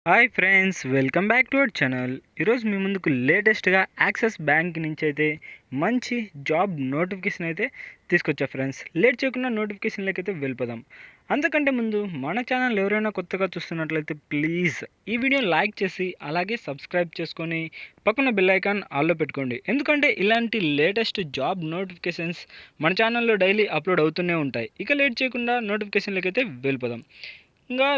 Hi friends, welcome back to our channel. ఈరోజు మీ ముందుకు లేటెస్ట్గా యాక్సిస్ బ్యాంక్ నుంచి అయితే మంచి జాబ్ నోటిఫికేషన్ అయితే తీసుకొచ్చా ఫ్రెండ్స్. లేట్ చేయకుండా నోటిఫికేషన్లోకి అయితే వెళ్ళిపోదాం. అంతకంటే ముందు మన ఛానల్ ఎవరైనా కొత్తగా చూస్తున్నట్లయితే ప్లీజ్ ఈ వీడియో లైక్ చేసి అలాగే సబ్స్క్రైబ్ చేసుకొని పక్కన బెల్ ఐకాన్ ఆల్లో పెట్టుకోండి. ఎందుకంటే ఇలాంటి లేటెస్ట్ జాబ్ నోటిఫికేషన్స్ మన ఛానల్లో డైలీ అప్లోడ్ అవుతూనే ఉంటాయి. ఇక లేట్ చేయకుండా నోటిఫికేషన్లోకి అయితే వెళ్ళిపోదాం. ఇంకా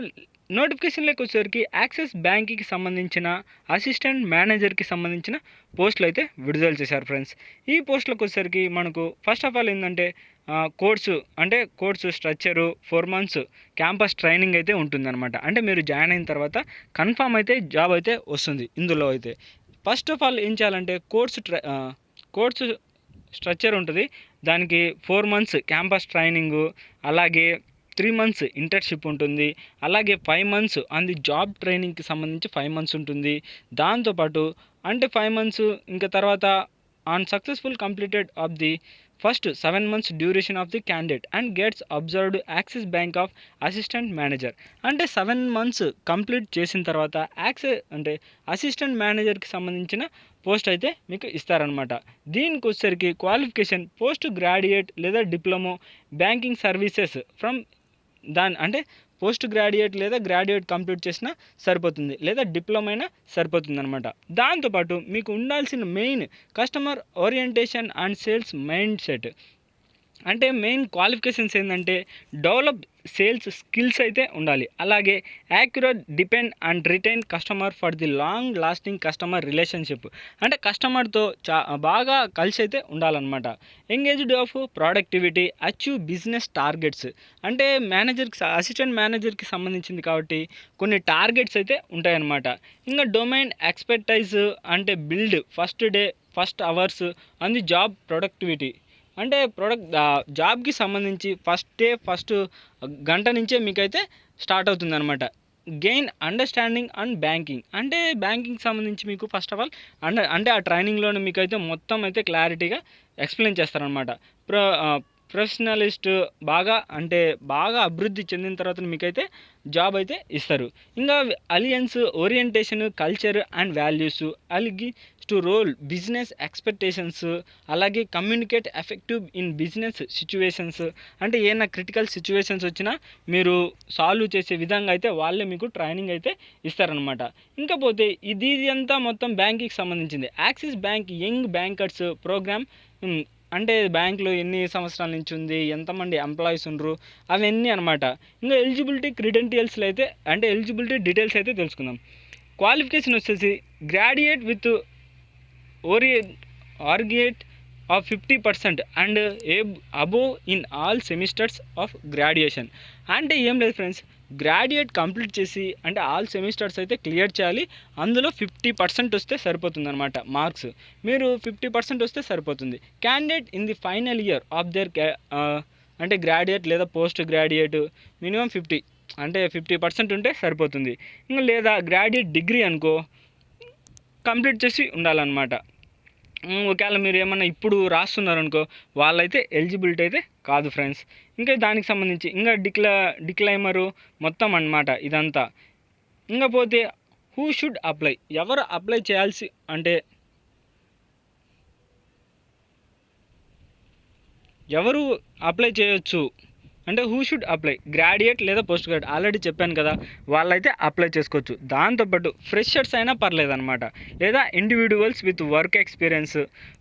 నోటిఫికేషన్లోకి వచ్చేసరికి యాక్సిస్ బ్యాంక్కి సంబంధించిన అసిస్టెంట్ మేనేజర్కి సంబంధించిన పోస్టులు అయితే విడుదల చేశారు ఫ్రెండ్స్. ఈ పోస్టులకు వచ్చేసరికి మనకు ఫస్ట్ ఆఫ్ ఆల్ ఏంటంటే course structure 4 months campus training అయితే ఉంటుందన్నమాట. అంటే మీరు జాయిన్ అయిన తర్వాత కన్ఫామ్ అయితే జాబ్ అయితే వస్తుంది. ఇందులో అయితే ఫస్ట్ ఆఫ్ ఆల్ ఏం చేయాలంటే కోర్సు స్ట్రక్చర్ ఉంటుంది. దానికి 4 months క్యాంపస్ ట్రైనింగు, అలాగే 3 months ఇంటర్న్షిప్ ఉంటుంది, అలాగే 5 months ఆన్ ది జాబ్ ట్రైనింగ్కి సంబంధించి 5 months ఉంటుంది. దాంతోపాటు అంటే 5 months ఇంకా తర్వాత on successful completed of the first 7 months duration of the candidate and gets observed axis bank of assistant manager. అంటే 7 months కంప్లీట్ చేసిన తర్వాత అసిస్టెంట్ మేనేజర్కి సంబంధించిన పోస్ట్ అయితే మీకు ఇస్తారనమాట. దీనికి వచ్చేసరికి క్వాలిఫికేషన్ పోస్ట్ గ్రాడ్యుయేట్ లేదా diploma banking services from post graduate లేదా గ్రాడ్యుయేట్ కంప్లీట్ చేసినా సరిపోతుంది, లేదా డిప్లొమా అయినా సరిపోతుంది అనమాట. దాంతోపాటు మీకు ఉండాల్సిన main customer orientation and sales mind set. అంటే మెయిన్ క్వాలిఫికేషన్స్ ఏంటంటే డెవలప్ సేల్స్ స్కిల్స్ అయితే ఉండాలి, అలాగే accurate depend and retain customer for the long lasting customer relationship. అంటే కస్టమర్తో బాగా కలిసి అయితే ఉండాలన్నమాట. Engaged of productivity, achieve business targets. అంటే అసిస్టెంట్ మేనేజర్కి సంబంధించింది కాబట్టి కొన్ని టార్గెట్స్ అయితే ఉంటాయన్నమాట. ఇంకా డొమైన్ ఎక్స్పర్టైజ్ అంటే build first hours on the job productivity. అంటే జాబ్కి సంబంధించి ఫస్ట్ గంట నుంచే మీకైతే స్టార్ట్ అవుతుందన్నమాట. Gain understanding and banking. అంటే బ్యాంకింగ్ సంబంధించి మీకు ఫస్ట్ ఆఫ్ ఆల్ ఆ ట్రైనింగ్లోనే మీకైతే మొత్తం అయితే క్లారిటీగా ఎక్స్ప్లెయిన్ చేస్తారనమాట. ప్రొఫెషనలిస్ట్ బాగా అభివృద్ధి చెందిన తర్వాత మీకైతే జాబ్ అయితే ఇస్తారు. ఇంకా alliance orientation, culture and values, అలాగే టు రోల్ బిజినెస్ ఎక్స్పెక్టేషన్స్, అలాగే communicate effective in business situations. అంటే ఏమైనా క్రిటికల్ సిచ్యువేషన్స్ వచ్చినా మీరు సాల్వ్ చేసే విధంగా అయితే వాళ్ళే మీకు ట్రైనింగ్ అయితే ఇస్తారనమాట. ఇంకా పోతే ఇది అంతా మొత్తం బ్యాంకింగ్కి సంబంధించింది. Axis bank young bankers programme. అంటే బ్యాంకులో ఎన్ని సంవత్సరాల నుంచి ఉంది, ఎంతమంది ఎంప్లాయీస్ ఉండరు, అవన్నీ అనమాట. ఇంకా ఎలిజిబిలిటీ డీటెయిల్స్ అయితే తెలుసుకుందాం. క్వాలిఫికేషన్ వచ్చేసి graduate with aggregate of 50% and above in all semesters of graduation. అంటే ఏం లేదు ఫ్రెండ్స్, గ్రాడ్యుయేట్ కంప్లీట్ చేసి అంటే ఆల్ సెమిస్టర్స్ అయితే క్లియర్ చేయాలి. అందులో 50% వస్తే సరిపోతుంది అనమాట మార్క్స్. మీరు 50% వస్తే సరిపోతుంది. Candidate in the final year of their graduate లేదా పోస్ట్ గ్రాడ్యుయేట్ మినిమం 50% ఉంటే సరిపోతుంది. ఇంకా లేదా గ్రాడ్యుయేట్ డిగ్రీ అనుకో కంప్లీట్ చేసి ఉండాలన్నమాట. ఒకవేళ మీరు ఏమన్నా ఇప్పుడు రాస్తున్నారనుకో వాళ్ళైతే ఎలిజిబిలిటీ అయితే కాదు ఫ్రెండ్స్. ఇంకా దానికి సంబంధించి ఇంకా డిక్లైమరు మొత్తం అన్నమాట ఇదంతా. ఇంకా పోతే హూ షుడ్ అప్లై, ఎవరు అప్లై చేయాల్సి ఎవరు అప్లై చేయొచ్చు అంటే హూ షుడ్ అప్లై, గ్రాడ్యుయేట్ లేదా పోస్ట్ గ్రాడ్యుయేట్. ఆల్రెడీ చెప్పాను కదా, వాళ్ళైతే అప్లై చేసుకోవచ్చు. దాంతోపాటు ఫ్రెషర్స్ అయినా పర్లేదన్నమాట, లేదా individuals with work experience.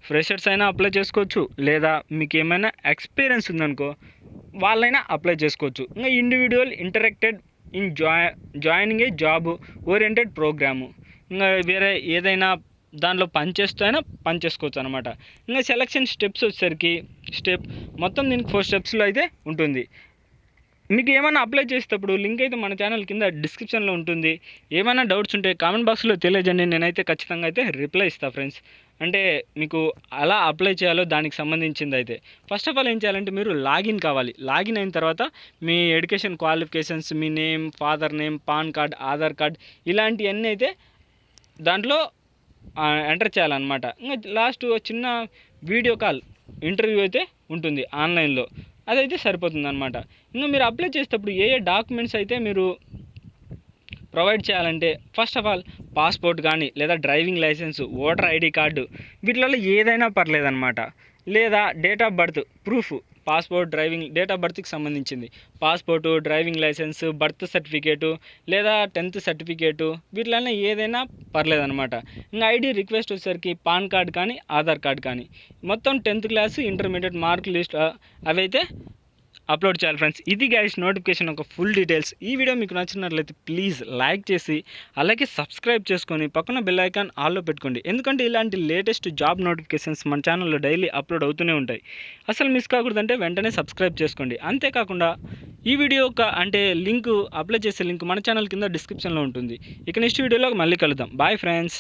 Freshers అయినా అప్లై చేసుకోవచ్చు, లేదా మీకు ఏమైనా ఎక్స్పీరియన్స్ ఉందనుకో వాళ్ళైనా అప్లై చేసుకోవచ్చు. ఇంకా individual interested in joining a job oriented programme. ఇంకా వేరే ఏదైనా దాంట్లో పనిచేసుకోవచ్చు అనమాట. ఇంకా సెలక్షన్ స్టెప్స్ వచ్చేసరికి మొత్తం దీనికి 4 steps అయితే ఉంటుంది. మీకు ఏమైనా అప్లై చేసేటప్పుడు లింక్ అయితే మన ఛానల్ కింద డిస్క్రిప్షన్లో ఉంటుంది. ఏమైనా డౌట్స్ ఉంటే కామెంట్ బాక్స్లో తెలియజేయండి, నేనైతే ఖచ్చితంగా అయితే రిప్లై ఇస్తాను ఫ్రెండ్స్. అంటే మీకు అలా అప్లై చేయాలో దానికి సంబంధించింది అయితే ఫస్ట్ ఆఫ్ ఆల్ ఏం చేయాలంటే మీరు లాగిన్ కావాలి. లాగిన్ అయిన తర్వాత మీ ఎడ్యుకేషన్ క్వాలిఫికేషన్స్, మీ name, father name, PAN card, Aadhaar card ఇలాంటివన్నీ అయితే దాంట్లో ఎంటర్ చేయాలన్నమాట. ఇంకా లాస్ట్ చిన్న వీడియో కాల్ ఇంటర్వ్యూ అయితే ఉంటుంది ఆన్లైన్లో, అదైతే సరిపోతుంది అనమాట. ఇంకా మీరు అప్లై చేసేటప్పుడు ఏ డాక్యుమెంట్స్ అయితే మీరు ప్రొవైడ్ చేయాలంటే ఫస్ట్ ఆఫ్ ఆల్ పాస్పోర్ట్ కానీ లేదా driving licence, voter ID card వీటిలలో ఏదైనా పర్లేదన్నమాట. లేదా date of birth proof, passport, driving, date of బర్త్కి సంబంధించింది passport, driving licence, birth certificate లేదా 10th సర్టిఫికేటు వీటిలో ఏదైనా పర్లేదన్నమాట. ఇంకా ఐడి రిక్వెస్ట్ వచ్చేసరికి పాన్ కార్డ్ కానీ ఆధార్ కార్డ్ కానీ మొత్తం 10th class intermediate mark list అవైతే అప్లోడ్ చేయాలి ఫ్రెండ్స్. ఇది గైస్ నోటిఫికేషన్ ఒక ఫుల్ డీటెయిల్స్. ఈ వీడియో మీకు నచ్చినట్లయితే ప్లీజ్ లైక్ చేసి అలాగే సబ్స్క్రైబ్ చేసుకొని పక్కన బెల్ ఐకాన్ ఆల్లో పెట్టుకోండి. ఎందుకంటే ఇలాంటి లేటెస్ట్ జాబ్ నోటిఫికేషన్స్ మన ఛానల్లో డైలీ అప్లోడ్ అవుతూనే ఉంటాయి. అసలు మిస్ కాకూడదంటే వెంటనే సబ్స్క్రైబ్ చేసుకోండి. అంతేకాకుండా ఈ వీడియో అంటే లింక్, అప్లై చేసే లింక్ మన ఛానల్ కింద డిస్క్రిప్షన్లో ఉంటుంది. ఇక నెక్స్ట్ వీడియోలో మళ్ళీ కలుద్దాం. Bye friends.